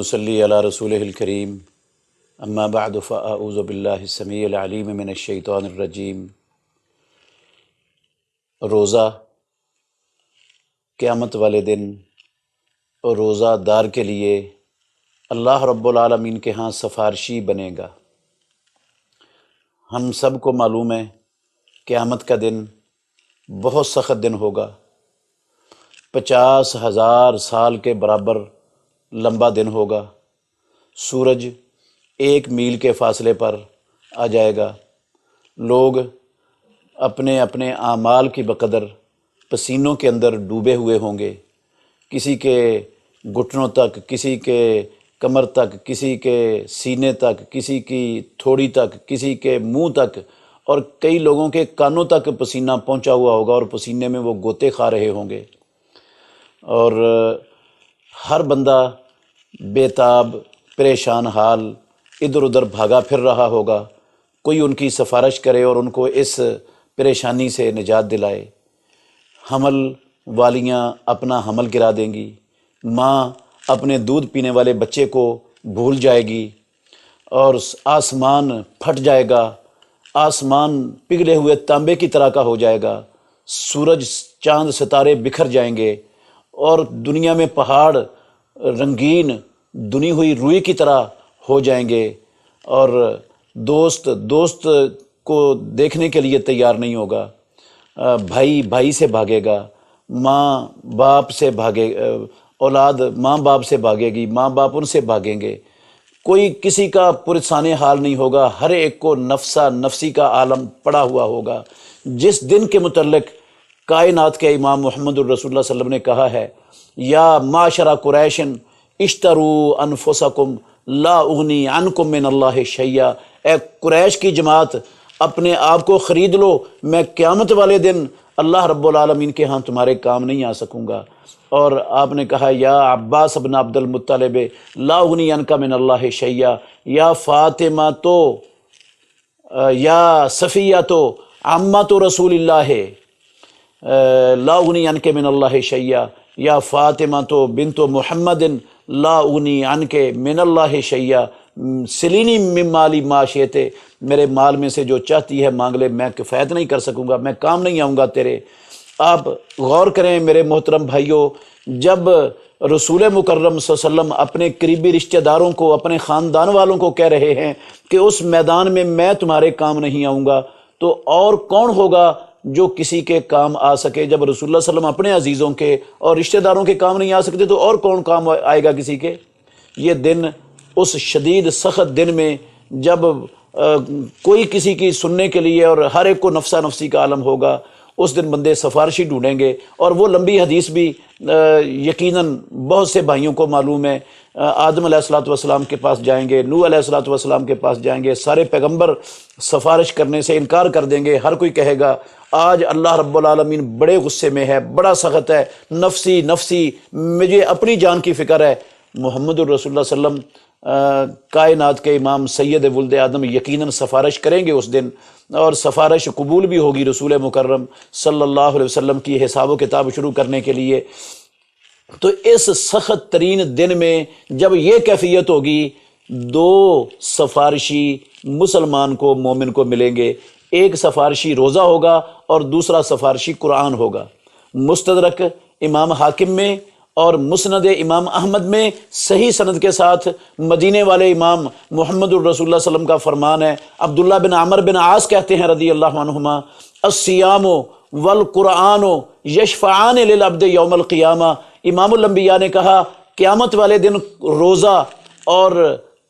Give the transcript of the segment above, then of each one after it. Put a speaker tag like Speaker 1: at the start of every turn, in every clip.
Speaker 1: ونصلی علی رسولہ الکریم اما بعد فاعوذ باللہ السمیع العلیم من الشیطان الرجیم۔ روزہ قیامت والے دن روزہ دار کے لیے اللہ رب العالمین کے ہاں سفارشی بنے گا۔ ہم سب کو معلوم ہے قیامت کا دن بہت سخت دن ہوگا، 50,000 سال کے برابر لمبا دن ہوگا۔ سورج 1 میل کے فاصلے پر آ جائے گا، لوگ اپنے اپنے اعمال کی بقدر پسینوں کے اندر ڈوبے ہوئے ہوں گے، کسی کے گھٹنوں تک، کسی کے کمر تک، کسی کے سینے تک، کسی کی تھوڑی تک، کسی کے منہ تک، اور کئی لوگوں کے کانوں تک پسینہ پہنچا ہوا ہوگا اور پسینے میں وہ غوطے کھا رہے ہوں گے، اور ہر بندہ بے تاب پریشان حال ادھر ادھر بھاگا پھر رہا ہوگا، کوئی ان کی سفارش کرے اور ان کو اس پریشانی سے نجات دلائے۔ حمل والیاں اپنا حمل گرا دیں گی، ماں اپنے دودھ پینے والے بچے کو بھول جائے گی، اور آسمان پھٹ جائے گا، آسمان پگھلے ہوئے تانبے کی طرح کا ہو جائے گا، سورج چاند ستارے بکھر جائیں گے، اور دنیا میں پہاڑ رنگین دنی ہوئی روئی کی طرح ہو جائیں گے، اور دوست کو دیکھنے کے لیے تیار نہیں ہوگا، بھائی بھائی سے بھاگے گا، ماں باپ سے اولاد ماں باپ سے بھاگے گی، ماں باپ ان سے بھاگیں گے، کوئی کسی کا پرسان حال نہیں ہوگا، ہر ایک کو نفسا نفسی کا عالم پڑا ہوا ہوگا۔ جس دن کے متعلق کائنات کے امام محمد الرسول اللہ صلی اللہ علیہ وسلم نے کہا ہے، یا معاشر قریش اشتروا انفسکم لا اغنی عنکم من اللہ شیئا، اے قریش کی جماعت اپنے آپ کو خرید لو، میں قیامت والے دن اللہ رب العالمین کے ہاں تمہارے کام نہیں آ سکوں گا۔ اور آپ نے کہا، یا عباس ابن عبد المطلب لا اغنی عنک من اللہ شیئا، یا فاطمہ تو یا صفیہ تو عمۃ رسول اللہ لا اغنی عنک من اللہ شیئا، یا فاطمہ تو بنت محمد لا اغنی عنک من اللہ شیئا، سلینی من مالی ما شئت، میرے مال میں سے جو چاہتی ہے مانگ لے، میں کفایت نہیں کر سکوں گا، میں کام نہیں آؤں گا تیرے۔ آپ غور کریں میرے محترم بھائیوں، جب رسول مکرم صلی اللہ علیہ وسلم اپنے قریبی رشتہ داروں کو، اپنے خاندان والوں کو کہہ رہے ہیں کہ اس میدان میں تمہارے کام نہیں آؤں گا، تو اور کون ہوگا جو کسی کے کام آ سکے؟ جب رسول اللہ صلی اللہ علیہ وسلم اپنے عزیزوں کے اور رشتہ داروں کے کام نہیں آ سکتے تو اور کون کام آئے گا کسی کے؟ یہ دن، اس شدید سخت دن میں جب کوئی کسی کی سننے کے لیے اور ہر ایک کو نفسا نفسی کا عالم ہوگا، اس دن بندے سفارشی ڈھونڈیں گے۔ اور وہ لمبی حدیث بھی یقیناً بہت سے بھائیوں کو معلوم ہے، آدم علیہ الصلوۃ والسلام کے پاس جائیں گے، نوح علیہ الصلوۃ والسلام کے پاس جائیں گے، سارے پیغمبر سفارش کرنے سے انکار کر دیں گے، ہر کوئی کہے گا آج اللہ رب العالمین بڑے غصے میں ہے، بڑا سخت ہے، نفسی نفسی، مجھے اپنی جان کی فکر ہے۔ محمد الرسول اللہ صلی اللہ علیہ وسلم کائنات کے امام سید ولد آدم یقیناً سفارش کریں گے اس دن، اور سفارش قبول بھی ہوگی رسول مکرم صلی اللہ علیہ وسلم کی حساب و کتاب شروع کرنے کے لیے۔ تو اس سخت ترین دن میں جب یہ کیفیت ہوگی، 2 سفارشی مسلمان کو، مومن کو ملیں گے، ایک سفارشی روزہ ہوگا اور دوسرا سفارشی قرآن ہوگا۔ مستدرک امام حاکم میں اور مسند امام احمد میں صحیح سند کے ساتھ مدینے والے امام محمد الرسول اللہ صلی اللہ علیہ وسلم کا فرمان ہے، عبداللہ بن عمر بن عاص کہتے ہیں رضی اللہ عنہما، الصیام والقرآن یشفعان للعبد یوم القیامہ، امام الانبیاء نے کہا قیامت والے دن روزہ اور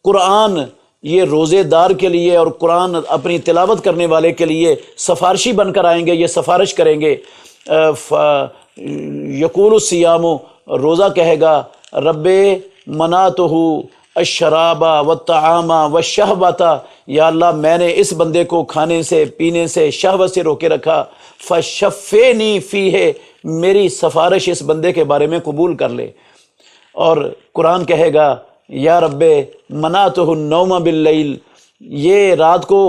Speaker 1: قرآن یہ روزے دار کے لیے اور قرآن اپنی تلاوت کرنے والے کے لیے سفارشی بن کر آئیں گے، یہ سفارش کریں گے۔ یقول الصیام، روزہ کہے گا رب منعتہ الشراب والطعام والشہوۃ، یا اللہ میں نے اس بندے کو کھانے سے، پینے سے، شہوت سے روکے رکھا، فشفینی فیہ، میری سفارش اس بندے کے بارے میں قبول کر لے۔ اور قرآن کہے گا یا رب منعتہ النوم باللیل، یہ رات کو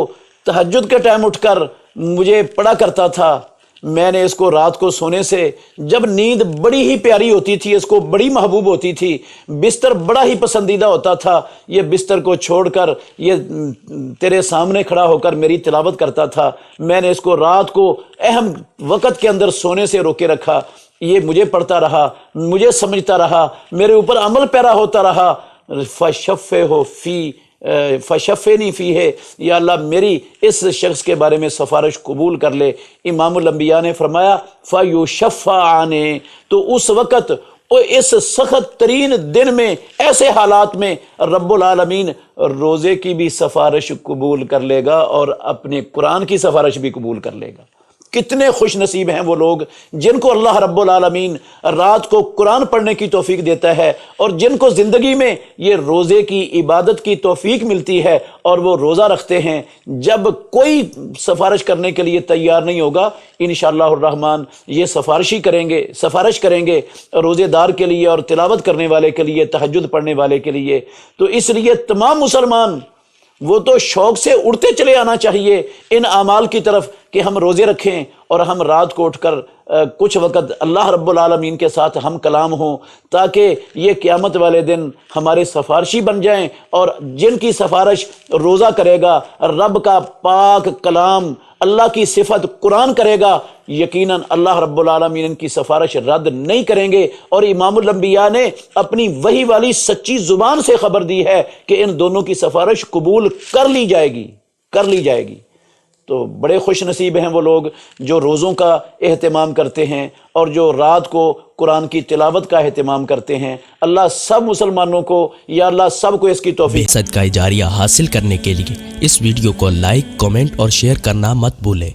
Speaker 1: تہجد کے ٹائم اٹھ کر مجھے پڑھا کرتا تھا، میں نے اس کو رات کو سونے سے، جب نیند بڑی ہی پیاری ہوتی تھی، اس کو بڑی محبوب ہوتی تھی، بستر بڑا ہی پسندیدہ ہوتا تھا، یہ بستر کو چھوڑ کر یہ تیرے سامنے کھڑا ہو کر میری تلاوت کرتا تھا، میں نے اس کو رات کو اہم وقت کے اندر سونے سے روکے رکھا، یہ مجھے پڑھتا رہا، مجھے سمجھتا رہا، میرے اوپر عمل پیرا ہوتا رہا۔ فشفنی فی ہے، یا اللہ میری اس شخص کے بارے میں سفارش قبول کر لے۔ امام الانبیاء نے فرمایا فیشفعان، تو اس وقت اس سخت ترین دن میں، ایسے حالات میں رب العالمین روزے کی بھی سفارش قبول کر لے گا اور اپنے قرآن کی سفارش بھی قبول کر لے گا۔ کتنے خوش نصیب ہیں وہ لوگ جن کو اللہ رب العالمین رات کو قرآن پڑھنے کی توفیق دیتا ہے، اور جن کو زندگی میں یہ روزے کی عبادت کی توفیق ملتی ہے اور وہ روزہ رکھتے ہیں۔ جب کوئی سفارش کرنے کے لیے تیار نہیں ہوگا، انشاءاللہ الرحمن یہ سفارش کریں گے روزے دار کے لیے اور تلاوت کرنے والے کے لیے، تہجد پڑھنے والے کے لیے۔ تو اس لیے تمام مسلمان وہ تو شوق سے اڑتے چلے آنا چاہیے ان اعمال کی طرف کہ ہم روزے رکھیں اور ہم رات کو اٹھ کر کچھ وقت اللہ رب العالمین کے ساتھ ہم کلام ہوں، تاکہ یہ قیامت والے دن ہمارے سفارشی بن جائیں، اور جن کی سفارش روزہ کرے گا، رب کا پاک کلام، اللہ کی صفت قرآن کرے گا، یقیناً اللہ رب العالمین ان کی سفارش رد نہیں کریں گے۔ اور امام الانبیاء نے اپنی وحی والی سچی زبان سے خبر دی ہے کہ ان دونوں کی سفارش قبول کر لی جائے گی۔ تو بڑے خوش نصیب ہیں وہ لوگ جو روزوں کا اہتمام کرتے ہیں اور جو رات کو قرآن کی تلاوت کا اہتمام کرتے ہیں۔ اللہ سب مسلمانوں کو، یا اللہ سب کو اس کی توفیق۔
Speaker 2: صدقہ جاریہ حاصل کرنے کے لیے اس ویڈیو کو لائک، کمنٹ اور شیئر کرنا مت بھولیں۔